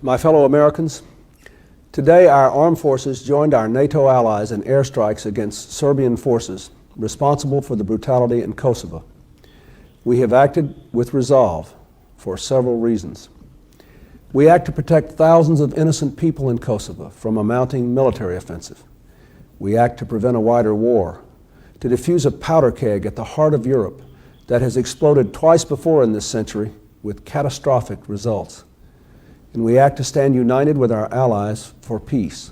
My fellow Americans, today our armed forces joined our NATO allies in airstrikes against Serbian forces responsible for the brutality in Kosovo. We have acted with resolve for several reasons. We act to protect thousands of innocent people in Kosovo from a mounting military offensive. We act to prevent a wider war, to defuse a powder keg at the heart of Europe that has exploded twice before in this century with catastrophic results. And we act to stand united with our allies for peace.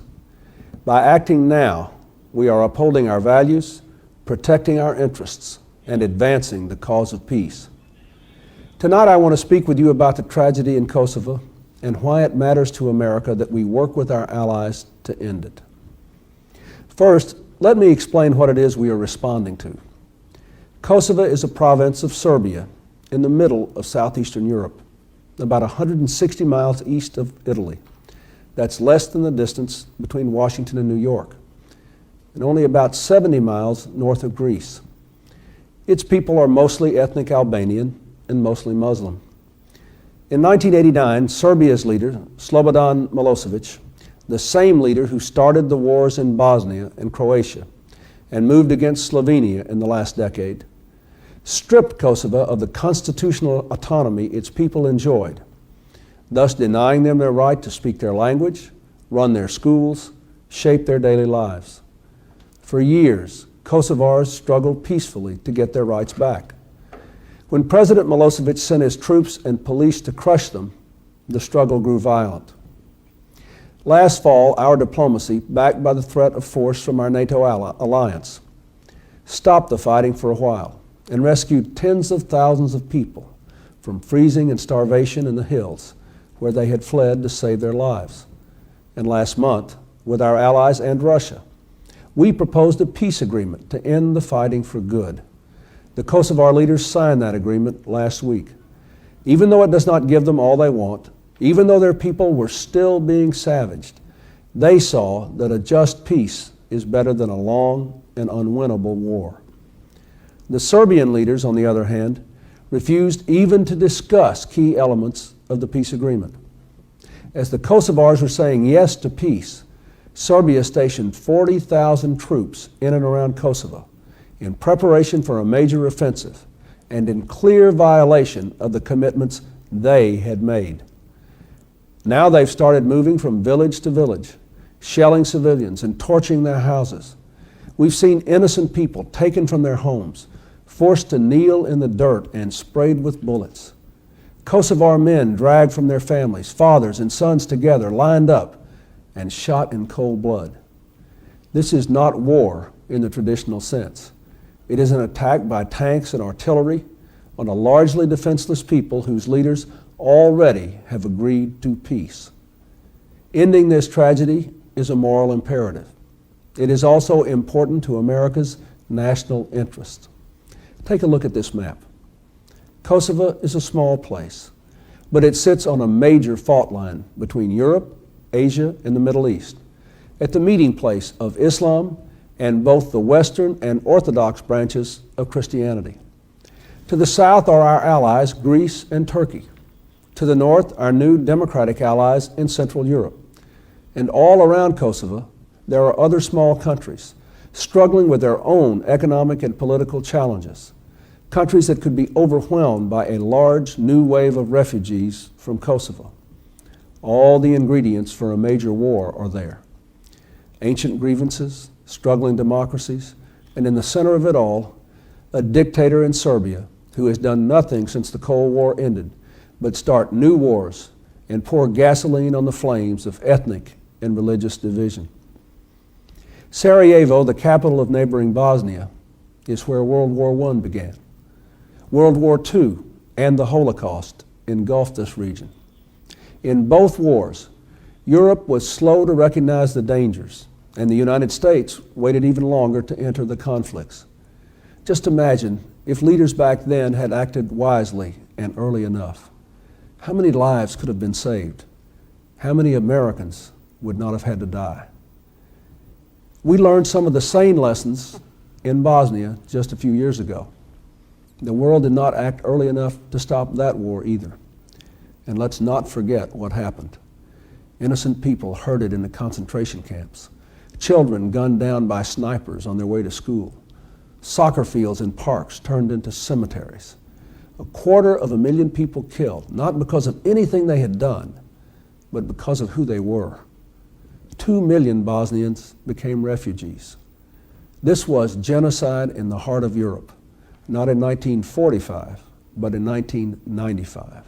By acting now, we are upholding our values, protecting our interests, and advancing the cause of peace. Tonight I want to speak with you about the tragedy in Kosovo and why it matters to America that we work with our allies to end it. First, let me explain what it is we are responding to. Kosovo is a province of Serbia in the middle of southeastern Europe, about 160 miles east of Italy. That's less than the distance between Washington and New York, and only about 70 miles north of Greece. Its people are mostly ethnic Albanian and mostly Muslim. In 1989, Serbia's leader, Slobodan Milosevic, the same leader who started the wars in Bosnia and Croatia and moved against Slovenia in the last decade, stripped Kosovo of the constitutional autonomy its people enjoyed, thus denying them their right to speak their language, run their schools, shape their daily lives. For years, Kosovars struggled peacefully to get their rights back. When President Milosevic sent his troops and police to crush them, the struggle grew violent. Last fall, our diplomacy, backed by the threat of force from our NATO alliance, stopped the fighting for a while and rescued tens of thousands of people from freezing and starvation in the hills where they had fled to save their lives. And last month, with our allies and Russia, we proposed a peace agreement to end the fighting for good. The Kosovar leaders signed that agreement last week. Even though it does not give them all they want, even though their people were still being savaged, they saw that a just peace is better than a long and unwinnable war. The Serbian leaders, on the other hand, refused even to discuss key elements of the peace agreement. As the Kosovars were saying yes to peace, Serbia stationed 40,000 troops in and around Kosovo in preparation for a major offensive and in clear violation of the commitments they had made. Now they've started moving from village to village, shelling civilians and torching their houses. We've seen innocent people taken from their homes, forced to kneel in the dirt and sprayed with bullets. Kosovar men dragged from their families, fathers and sons together, lined up and shot in cold blood. This is not war in the traditional sense. It is an attack by tanks and artillery on a largely defenseless people whose leaders already have agreed to peace. Ending this tragedy is a moral imperative. It is also important to America's national interest. Take a look at this map. Kosovo is a small place, but it sits on a major fault line between Europe, Asia, and the Middle East, at the meeting place of Islam and both the Western and Orthodox branches of Christianity. To the south are our allies, Greece and Turkey. To the north, our new democratic allies in Central Europe. And all around Kosovo, there are other small countries struggling with their own economic and political challenges, countries that could be overwhelmed by a large new wave of refugees from Kosovo. All the ingredients for a major war are there. Ancient grievances, struggling democracies, and in the center of it all, a dictator in Serbia who has done nothing since the Cold War ended but start new wars and pour gasoline on the flames of ethnic and religious division. Sarajevo, the capital of neighboring Bosnia, is where World War I began. World War II and the Holocaust engulfed this region. In both wars, Europe was slow to recognize the dangers, and the United States waited even longer to enter the conflicts. Just imagine if leaders back then had acted wisely and early enough. How many lives could have been saved? How many Americans would not have had to die? We learned some of the same lessons in Bosnia just a few years ago. The world did not act early enough to stop that war either. And let's not forget what happened. innocent people herded into concentration camps, children gunned down by snipers on their way to school, soccer fields and parks turned into cemeteries, 250,000 people killed, not because of anything they had done, but because of who they were. 2 million Bosnians became refugees. This was genocide in the heart of Europe, not in 1945, but in 1995.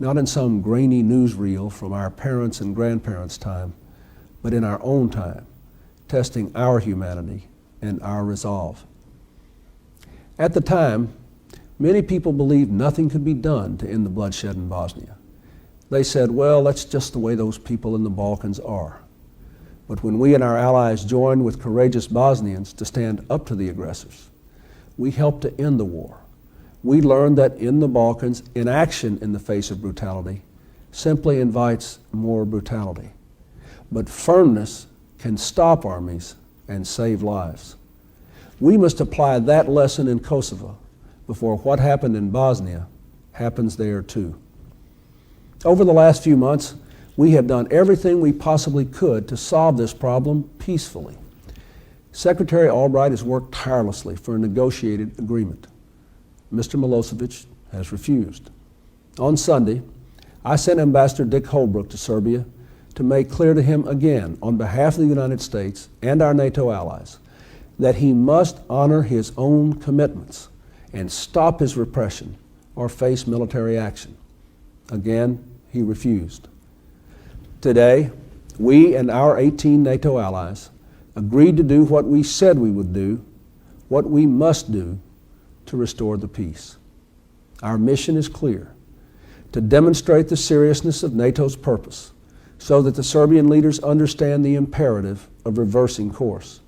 Not in some grainy newsreel from our parents' and grandparents' time, but in our own time, testing our humanity and our resolve. At the time, many people believed nothing could be done to end the bloodshed in Bosnia. They said, well, that's just the way those people in the Balkans are. But when we and our allies joined with courageous Bosnians to stand up to the aggressors, we helped to end the war. We learned that in the Balkans, inaction in the face of brutality simply invites more brutality. But firmness can stop armies and save lives. We must apply that lesson in Kosovo before what happened in Bosnia happens there too. Over the last few months, we have done everything we possibly could to solve this problem peacefully. Secretary Albright has worked tirelessly for a negotiated agreement. Mr. Milosevic has refused. On Sunday, I sent Ambassador Dick Holbrooke to Serbia to make clear to him again, on behalf of the United States and our NATO allies, that he must honor his own commitments and stop his repression or face military action. Again, he refused. Today, we and our 18 NATO allies agreed to do what we said we would do, what we must do to restore the peace. Our mission is clear: to demonstrate the seriousness of NATO's purpose so that the Serbian leaders understand the imperative of reversing course,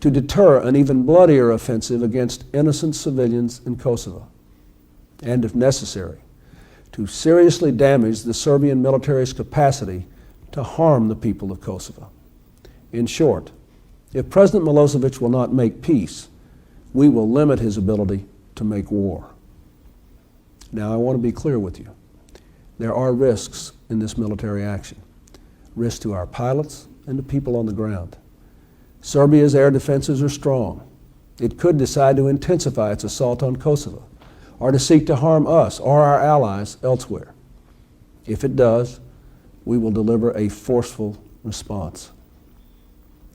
to deter an even bloodier offensive against innocent civilians in Kosovo, and if necessary, to seriously damage the Serbian military's capacity to harm the people of Kosovo. In short, if President Milosevic will not make peace, we will limit his ability to make war. Now, I want to be clear with you. There are risks in this military action, risks to our pilots and to people on the ground. Serbia's air defenses are strong. It could decide to intensify its assault on Kosovo, or to seek to harm us or our allies elsewhere. If it does, we will deliver a forceful response.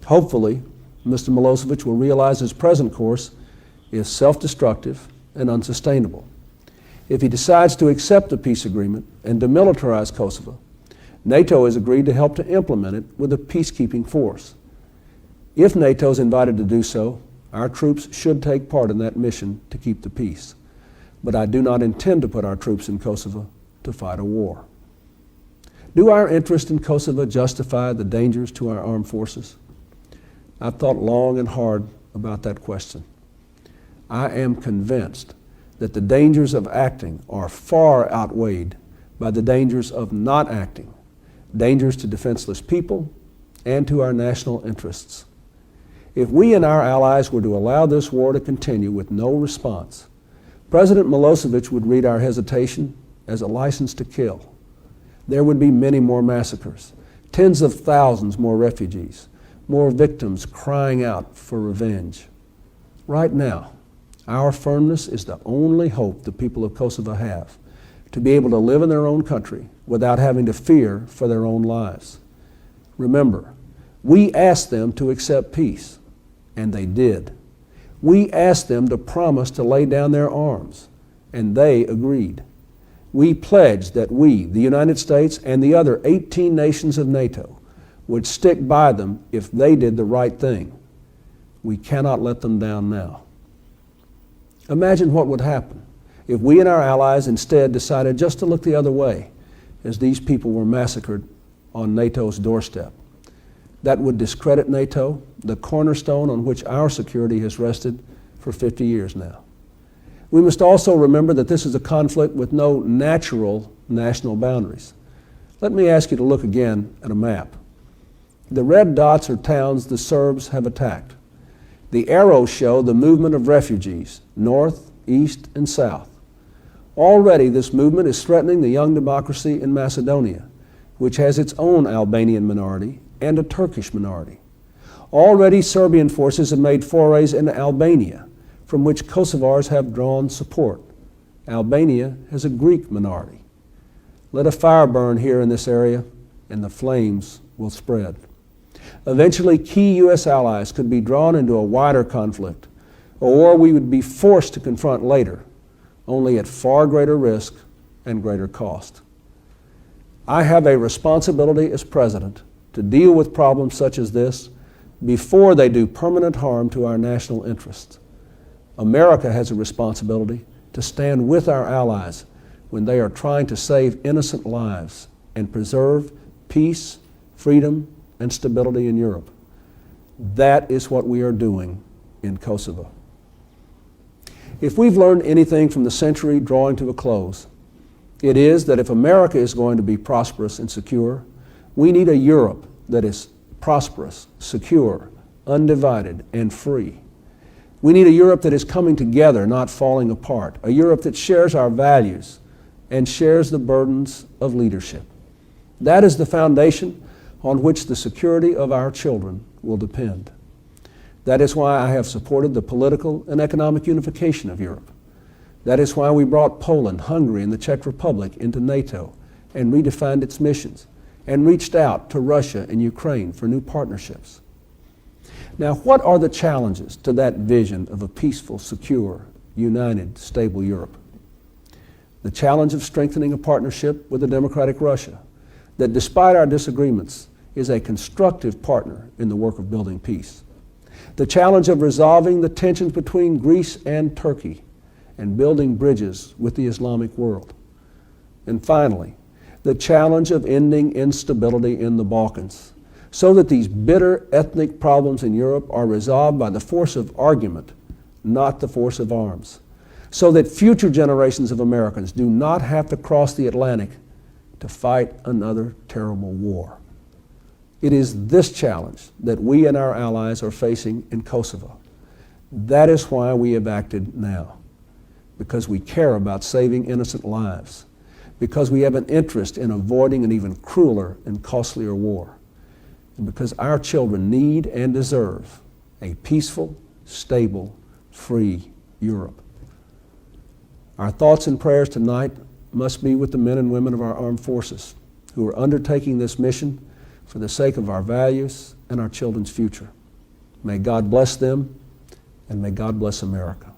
Hopefully, Mr. Milosevic will realize his present course is self-destructive and unsustainable. If he decides to accept the peace agreement and demilitarize Kosovo, NATO has agreed to help to implement it with a peacekeeping force. If NATO is invited to do so, our troops should take part in that mission to keep the peace. But I do not intend to put our troops in Kosovo to fight a war. Do our interest in Kosovo justify the dangers to our armed forces? I've thought long and hard about that question. I am convinced that the dangers of acting are far outweighed by the dangers of not acting, dangers to defenseless people and to our national interests. If we and our allies were to allow this war to continue with no response, President Milosevic would read our hesitation as a license to kill. There would be many more massacres, tens of thousands more refugees, more victims crying out for revenge. Right now, our firmness is the only hope the people of Kosovo have to be able to live in their own country without having to fear for their own lives. Remember, we asked them to accept peace, and they did. We asked them to promise to lay down their arms, and they agreed. We pledged that we, the United States and the other 18 nations of NATO, would stick by them if they did the right thing. We cannot let them down now. Imagine what would happen if we and our allies instead decided just to look the other way as these people were massacred on NATO's doorstep. That would discredit NATO, the cornerstone on which our security has rested for 50 years now. We must also remember that this is a conflict with no natural national boundaries. Let me ask you to look again at a map. The red dots are towns the Serbs have attacked. The arrows show the movement of refugees, north, east, and south. Already this movement is threatening the young democracy in Macedonia, which has its own Albanian minority and a Turkish minority. Already, Serbian forces have made forays into Albania, from which Kosovars have drawn support. Albania has a Greek minority. Let a fire burn here in this area, and the flames will spread. Eventually, key U.S. allies could be drawn into a wider conflict, a war we would be forced to confront later, only at far greater risk and greater cost. I have a responsibility as President to deal with problems such as this before they do permanent harm to our national interests. America has a responsibility to stand with our allies when they are trying to save innocent lives and preserve peace, freedom, and stability in Europe. That is what we are doing in Kosovo. If we've learned anything from the century drawing to a close, it is that if America is going to be prosperous and secure, we need a Europe that is prosperous, secure, undivided, and free. We need a Europe that is coming together, not falling apart, a Europe that shares our values and shares the burdens of leadership. That is the foundation on which the security of our children will depend. That is why I have supported the political and economic unification of Europe. That is why we brought Poland, Hungary, and the Czech Republic into NATO and redefined its missions and reached out to Russia and Ukraine for new partnerships. Now, what are the challenges to that vision of a peaceful, secure, united, stable Europe? The challenge of strengthening a partnership with a democratic Russia that, despite our disagreements, is a constructive partner in the work of building peace. The challenge of resolving the tensions between Greece and Turkey and building bridges with the Islamic world. And finally, the challenge of ending instability in the Balkans so that these bitter ethnic problems in Europe are resolved by the force of argument, not the force of arms, so that future generations of Americans do not have to cross the Atlantic to fight another terrible war. It is this challenge that we and our allies are facing in Kosovo. That is why we have acted now, because we care about saving innocent lives, because we have an interest in avoiding an even crueler and costlier war, and because our children need and deserve a peaceful, stable, free Europe. Our thoughts and prayers tonight must be with the men and women of our armed forces who are undertaking this mission for the sake of our values and our children's future. May God bless them, and may God bless America.